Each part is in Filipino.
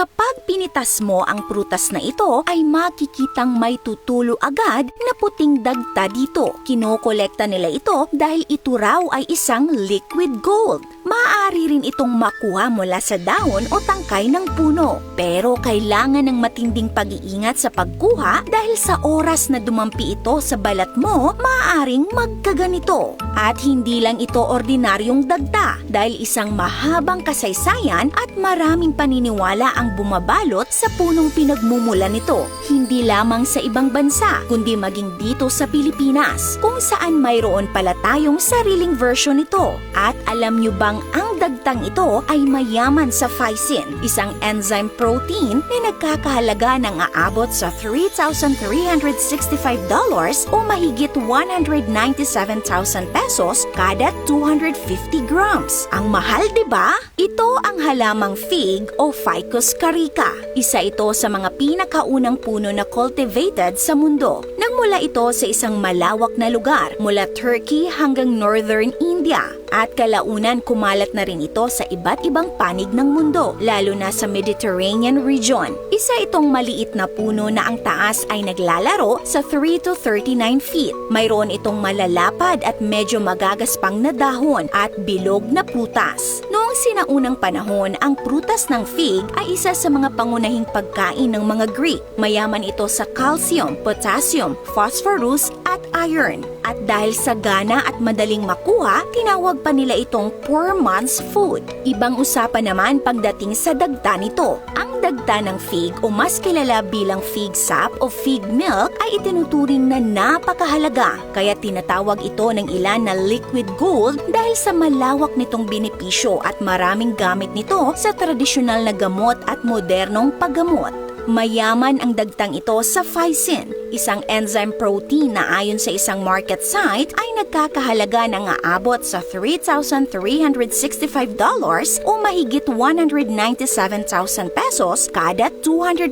Kapag pinitas mo ang prutas na ito, ay makikitang may tutulo agad na puting dagta dito. Kinokolekta nila ito dahil ito raw ay isang liquid gold. Maaari rin itong makuha mula sa dahon o tangkay ng puno. Pero kailangan ng matinding pag-iingat sa pagkuha dahil sa oras na dumampi ito sa balat mo, maaaring magkaganito. At hindi lang ito ordinaryong dagta dahil isang mahabang kasaysayan at maraming paniniwala ang bumabalot sa punong pinagmumulan nito. Hindi lamang sa ibang bansa, kundi maging dito sa Pilipinas, kung saan mayroon pala tayong sariling version nito. At alam nyo bang ang dagtang ito ay mayaman sa phycin, isang enzyme protein na nagkakahalaga ng aabot sa $3,365 o mahigit 197,000 pesos kada 250 grams. Ang mahal, diba? Ito ang halamang fig o Ficus carica. Isa ito sa mga pinakaunang puno na cultivated sa mundo. Nagmula ito sa isang malawak na lugar mula Turkey hanggang northern India. At kalaunan kumalat na rin ito sa iba't ibang panig ng mundo, lalo na sa Mediterranean region. Isa itong maliit na puno na ang taas ay naglalaro sa 3 to 39 feet. Mayroon itong malalapad at medyo magagaspang na dahon at bilog na prutas. Noong sinaunang panahon, ang prutas ng fig ay isa sa mga pangunahing pagkain ng mga Greek. Mayaman ito sa calcium, potassium, phosphorus at iron. At dahil sa gana at madaling makuha, tinawag pa nila itong poor man's food. Ibang usapan naman pagdating sa dagta nito. Ang dagta ng fig o mas kilala bilang fig sap o fig milk ay itinuturing na napakahalaga. Kaya tinatawag ito ng ilan na liquid gold dahil sa malawak nitong benepisyo at maraming gamit nito sa tradisyonal na gamot at modernong paggamot. Mayaman ang dagtang ito sa phycin, isang enzyme protein na ayon sa isang market site ay nagkakahalaga ng aabot sa $3,365 o mahigit 197,000 pesos kada 250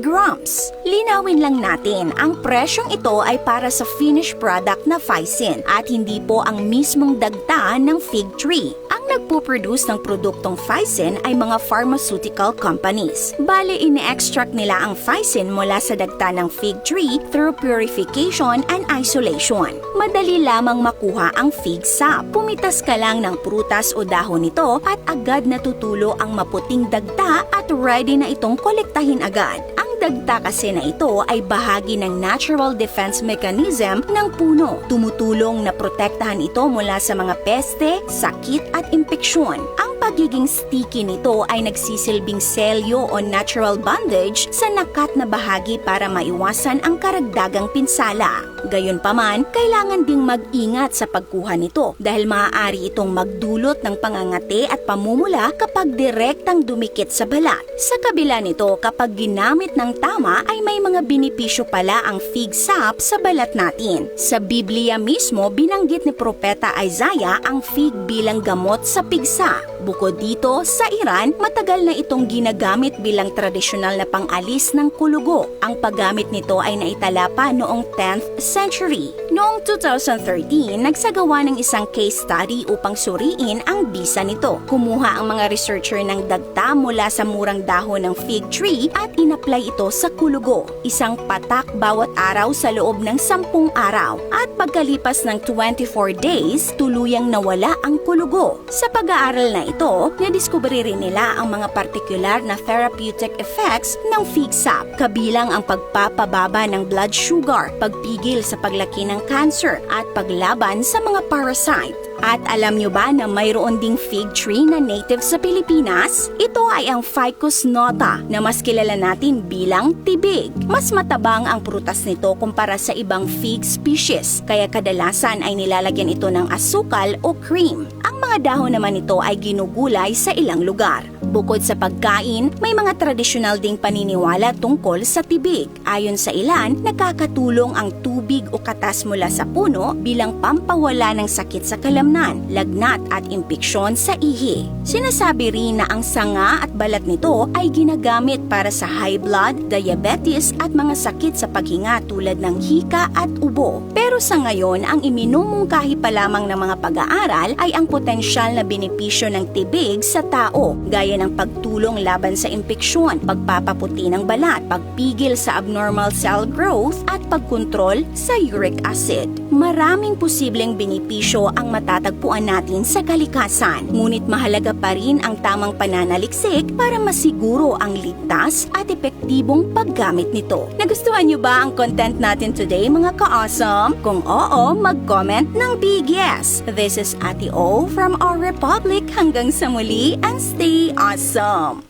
grams. Linawin lang natin, ang presyong ito ay para sa finished product na phycin at hindi po ang mismong dagta ng fig tree. Ang nagpo-produce ng produktong phycin ay mga pharmaceutical companies. Bale, ine-extract nila ang phycin mula sa dagta ng fig tree through purification and isolation. Madali lamang makuha ang fig sap. Pumitas ka lang ng prutas o dahon nito at agad natutulo ang maputing dagta at ready na itong kolektahin agad. Ang dagta kasi na ito ay bahagi ng natural defense mechanism ng puno. Tumutulong na protektahan ito mula sa mga peste, sakit at impeksyon. Ang pagiging sticky nito ay nagsisilbing selyo o natural bandage sa nakat na bahagi para maiwasan ang karagdagang pinsala. Gayunpaman, kailangan ding mag-ingat sa pagkuha nito dahil maaari itong magdulot ng pangangati at pamumula kapag direktang dumikit sa balat. Sa kabila nito, kapag ginamit ng tama ay may mga benepisyo pala ang fig sap sa balat natin. Sa Biblia mismo, binanggit ni Propeta Isaiah ang fig bilang gamot sa pigsa. Bukod dito, sa Iran, matagal na itong ginagamit bilang tradisyonal na pang-alis ng kulugo. Ang paggamit nito ay naitala pa noong 10th century. Noong 2013, nagsagawa ng isang case study upang suriin ang bisa nito. Kumuha ang mga researcher ng dagta mula sa murang dahon ng fig tree at inapply ito sa kulugo. Isang patak bawat araw sa loob ng 10 araw. At pagkalipas ng 24 days, tuluyang nawala ang kulugo. Sa pag-aaral na ito, nadiskubre rin nila ang mga partikular na therapeutic effects ng fig sap, kabilang ang pagpapababa ng blood sugar, pagpigil sa paglaki ng cancer, at paglaban sa mga parasite. At alam nyo ba na mayroon ding fig tree na native sa Pilipinas? Ito ay ang Ficus nota na mas kilala natin bilang tibig. Mas matabang ang prutas nito kumpara sa ibang fig species, kaya kadalasan ay nilalagyan ito ng asukal o cream. Ang mga dahon naman nito ay ginugulay sa ilang lugar. Bukod sa pagkain, may mga tradisyonal ding paniniwala tungkol sa tibig. Ayon sa ilan, nakakatulong ang tubig o katas mula sa puno bilang pampawala ng sakit sa kalamnan, lagnat at impeksyon sa ihi. Sinasabi rin na ang sanga at balat nito ay ginagamit para sa high blood, diabetes at mga sakit sa paghinga tulad ng hika at ubo. Pero sa ngayon, ang iminumungkahi pa lamang ng mga pag-aaral ay ang potensyal na benepisyo ng tibig sa tao, gaya din ang pagtulong laban sa impeksyon, pagpapaputi ng balat, pagpigil sa abnormal cell growth, at pagkontrol sa uric acid. Maraming posibleng benepisyo ang matatagpuan natin sa kalikasan, ngunit mahalaga pa rin ang tamang pananaliksik para masiguro ang ligtas at epektibong paggamit nito. Nagustuhan niyo ba ang content natin today, mga ka-awesome? Kung oo, mag-comment ng big yes. This is Ate O from our Republic. Hanggang sa muli and stay awesome!